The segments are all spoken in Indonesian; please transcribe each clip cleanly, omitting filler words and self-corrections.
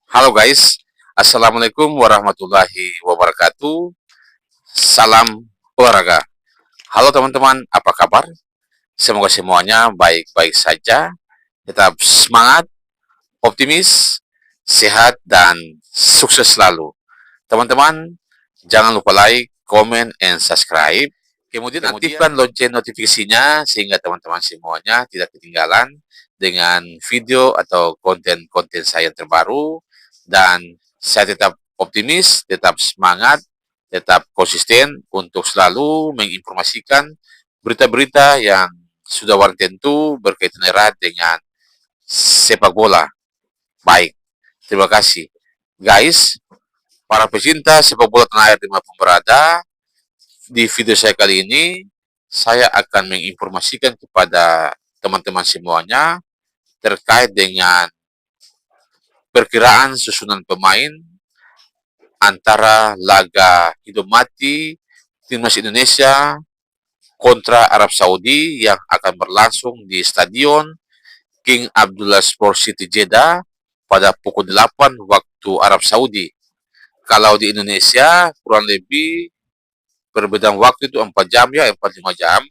Halo guys, Assalamualaikum warahmatullahi wabarakatuh. Salam olahraga. Halo teman-teman, apa kabar? Semoga semuanya baik-baik saja. Tetap semangat, optimis, sehat, dan sukses selalu. Teman-teman, jangan lupa like, comment, and subscribe. Kemudian aktifkan lonceng notifikasinya sehingga teman-teman semuanya tidak ketinggalan dengan video atau konten-konten saya yang terbaru. Dan saya tetap optimis, tetap semangat, tetap konsisten untuk selalu menginformasikan berita-berita yang sudah warna tentu berkaitan erat dengan sepak bola. Baik, terima kasih. Guys, para pecinta sepak bola tanah air dimanapun berada, di video saya kali ini, saya akan menginformasikan kepada teman-teman semuanya terkait dengan perkiraan susunan pemain antara laga hidup mati timnas Indonesia kontra Arab Saudi yang akan berlangsung di Stadion King Abdullah Sport City Jeddah pada pukul 8 waktu Arab Saudi. Kalau di Indonesia kurang lebih perbedaan waktu itu 4 jam ya, 4-5 jam.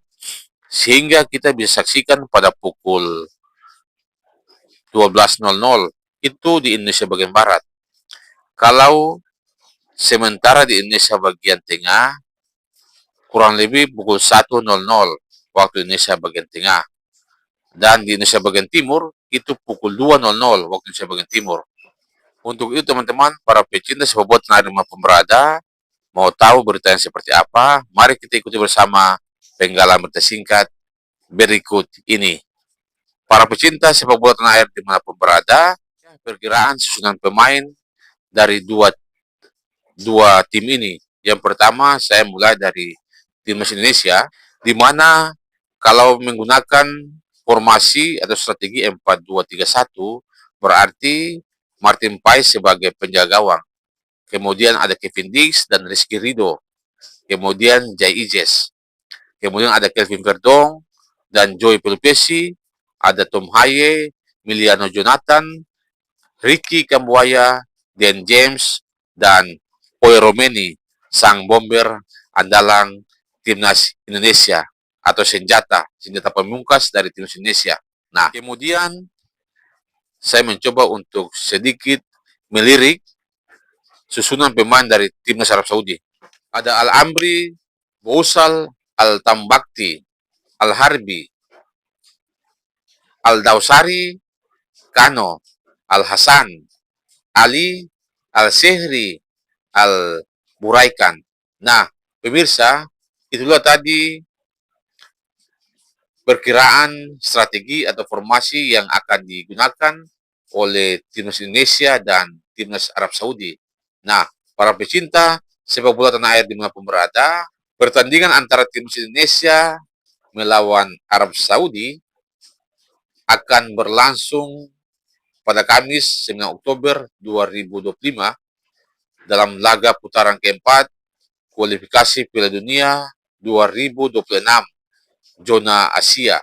Sehingga kita bisa saksikan pada pukul 12.00 itu di Indonesia bagian Barat. Kalau sementara di Indonesia bagian Tengah kurang lebih pukul 1.00 waktu Indonesia bagian Tengah. Dan di Indonesia bagian Timur itu pukul 2.00 waktu Indonesia bagian Timur. Untuk itu teman-teman, para pecinta sepak bola tanah air dimanapun berada, mau tahu berita yang seperti apa? Mari kita ikuti bersama penggalan berita singkat berikut ini. Para pecinta sepak bola tanah air dimanapun berada, perkiraan susunan pemain dari dua tim ini. Yang pertama, saya mulai dari timnas Indonesia, di mana kalau menggunakan formasi atau strategi 4-2-3-1, berarti Martin Paes sebagai penjaga gawang. Kemudian ada Kevin Diggs dan Rizky Ridho. Kemudian Jay Ijes. Kemudian ada Kelvin Verdong dan Joey Pelupesi. Ada Tom Haye, Miliano Jonathan, Ricky Kambuaya, Dan James, dan Poy Romeni, sang bomber andalan timnas Indonesia atau senjata pemungkas dari timnas Indonesia. Nah, kemudian saya mencoba untuk sedikit melirik susunan pemain dari timnas Arab Saudi. Ada Al-Amri, Bousal, Al-Tambakti, Al-Harbi, Al-Dawsari, Kano, Al-Hasan, Ali, Al-Sehri, Al-Buraikan. Nah, pemirsa, itulah tadi perkiraan strategi atau formasi yang akan digunakan oleh timnas Indonesia dan timnas Arab Saudi. Nah, para pecinta sepak bola tanah air dimanapun berada, pertandingan antara timnas Indonesia melawan Arab Saudi akan berlangsung pada Kamis 9 Oktober 2025 dalam laga putaran keempat kualifikasi Piala Dunia 2026 zona Asia.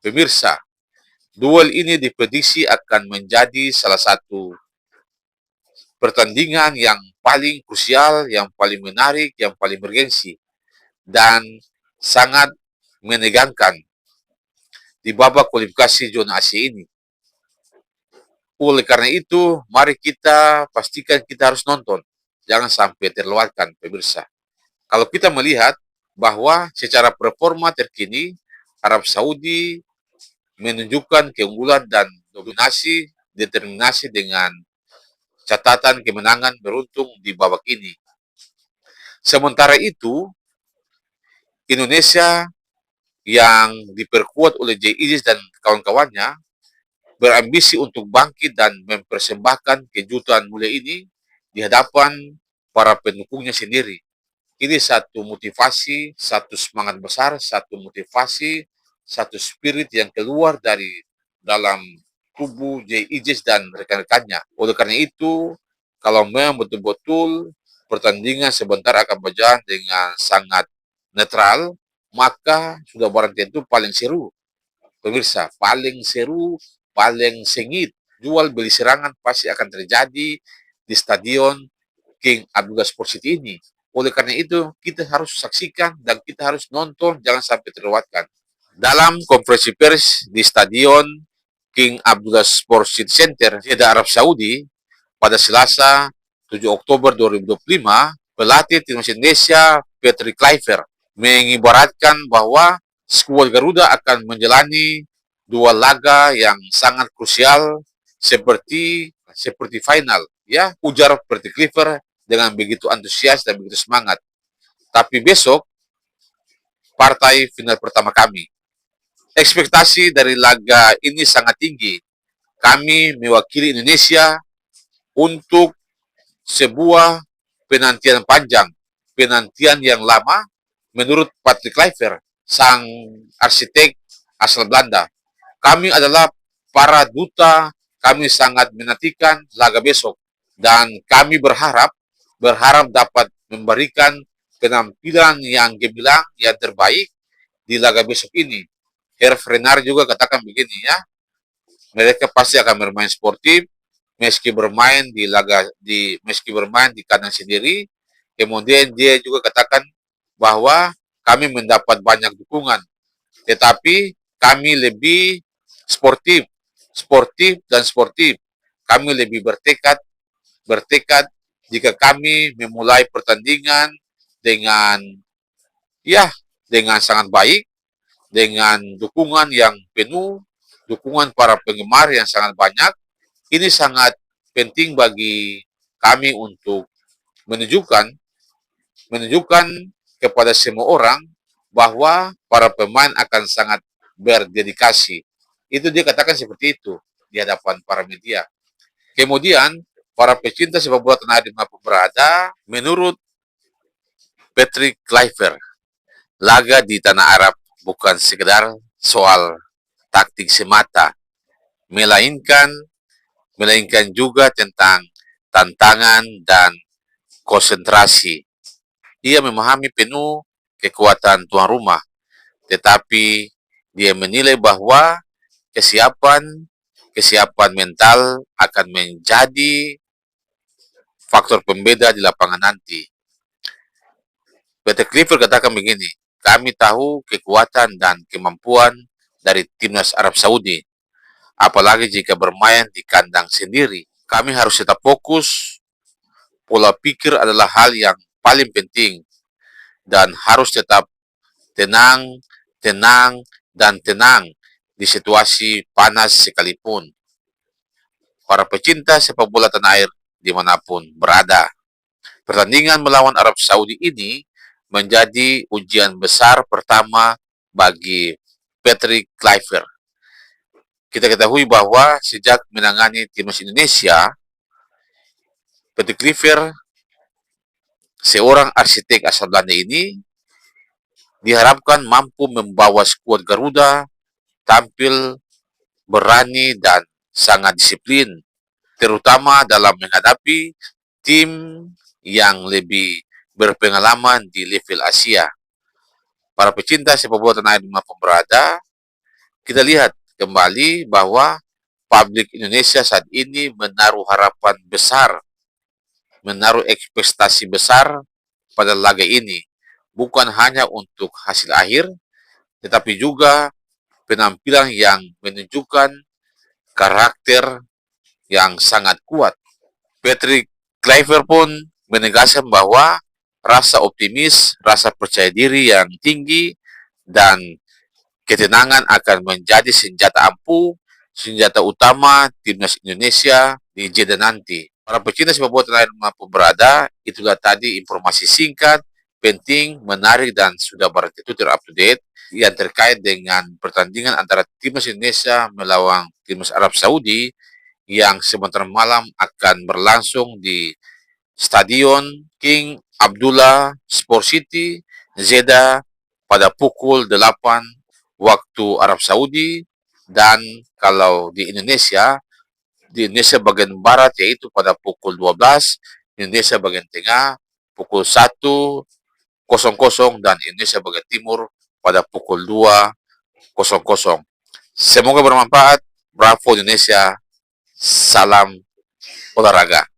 Pemirsa, duel ini diprediksi akan menjadi salah satu pertandingan yang paling krusial, yang paling menarik, yang paling bergensi, dan sangat menegangkan di babak kualifikasi zona Asia ini. Oleh karena itu, mari kita pastikan kita harus nonton. Jangan sampai terlewatkan, pemirsa. Kalau kita melihat bahwa secara performa terkini, Arab Saudi menunjukkan keunggulan dan dominasi, determinasi dengan catatan kemenangan beruntung di babak ini. Sementara itu, Indonesia yang diperkuat oleh Jay Isis dan kawan-kawannya berambisi untuk bangkit dan mempersembahkan kejutan mulia ini di hadapan para pendukungnya sendiri. Ini satu motivasi, satu semangat besar, satu motivasi, satu spirit yang keluar dari dalam tubuh Jay Ijes dan rekan-rekannya. Oleh karena itu, kalau memang betul-betul pertandingan sebentar akan berjalan dengan sangat netral, maka sudah barang tentu paling seru. Pemirsa, paling seru, paling sengit, jual beli serangan pasti akan terjadi di Stadion King Abdullah Sport City ini. Oleh karena itu, kita harus saksikan dan kita harus nonton, jangan sampai terlewatkan. Dalam konferensi pers di Stadion King Abdullah Sport City Center, Jeddah, Arab Saudi, pada Selasa 7 Oktober 2025, pelatih timnas Indonesia Patrick Kluivert mengibaratkan bahwa skuad Garuda akan menjalani dua laga yang sangat krusial seperti final, ya, ujar Patrick Kluivert dengan begitu antusias dan begitu semangat. Tapi besok partai final pertama kami. Ekspektasi dari laga ini sangat tinggi. Kami mewakili Indonesia untuk sebuah penantian panjang, penantian yang lama, menurut Patrick Kluivert, sang arsitek asal Belanda. Kami adalah para duta, kami sangat menantikan laga besok, dan kami berharap dapat memberikan penampilan yang gemilang, yang terbaik di laga besok ini. Hervé Renard juga katakan begini, ya, mereka pasti akan bermain sportif, meski bermain di kandang sendiri. Kemudian dia juga katakan bahwa kami mendapat banyak dukungan, tetapi kami lebih sportif, sportif. Kami lebih bertekad jika kami memulai pertandingan dengan, ya, dengan sangat baik, dengan dukungan yang penuh, dukungan para penggemar yang sangat banyak. Ini sangat penting bagi kami untuk menunjukkan kepada semua orang bahwa para pemain akan sangat berdedikasi. Itu dia katakan seperti itu di hadapan para media. Kemudian para pecinta sepak bola tanah air dimanapun berada, menurut Patrick Kluivert, laga di tanah Arab bukan sekedar soal taktik semata, melainkan juga tentang tantangan dan konsentrasi. Ia memahami penuh kekuatan tuan rumah, tetapi dia menilai bahwa kesiapan mental akan menjadi faktor pembeda di lapangan nanti. Peter Clifford katakan begini, kami tahu kekuatan dan kemampuan dari timnas Arab Saudi, apalagi jika bermain di kandang sendiri. Kami harus tetap fokus, pola pikir adalah hal yang paling penting, dan harus tetap tenang di situasi panas sekalipun. Para pecinta sepak bola tanah air dimanapun berada, pertandingan melawan Arab Saudi ini menjadi ujian besar pertama bagi Patrick Kluivert. Kita ketahui bahwa sejak menangani timnas Indonesia, Patrick Kluivert, seorang arsitek asal Belanda ini, diharapkan mampu membawa skuad Garuda tampil berani dan sangat disiplin, terutama dalam menghadapi tim yang lebih berpengalaman di level Asia. Para pecinta sepak bola tanah air dimanapun berada, kita lihat kembali bahwa publik Indonesia saat ini menaruh harapan besar, menaruh ekspektasi besar pada laga ini, bukan hanya untuk hasil akhir, tetapi juga penampilan yang menunjukkan karakter yang sangat kuat. Patrick Kluivert pun menegaskan bahwa rasa optimis, rasa percaya diri yang tinggi, dan ketenangan akan menjadi senjata ampuh, senjata utama timnas Indonesia di Jeddah nanti. Para pecinta sepak bola tanah air mampu berada, itulah tadi informasi singkat, penting, menarik, dan sudah berarti up to date yang terkait dengan pertandingan antara timnas Indonesia melawan timnas Arab Saudi yang sebentar malam akan berlangsung di Stadion King Abdullah Sport City, Jeddah, pada pukul 8 waktu Arab Saudi, dan kalau di Indonesia bagian barat yaitu pada pukul 12, Indonesia bagian tengah pukul 1.00, dan Indonesia bagian timur pada pukul 2.00. Semoga bermanfaat. Bravo Indonesia. Salam olahraga.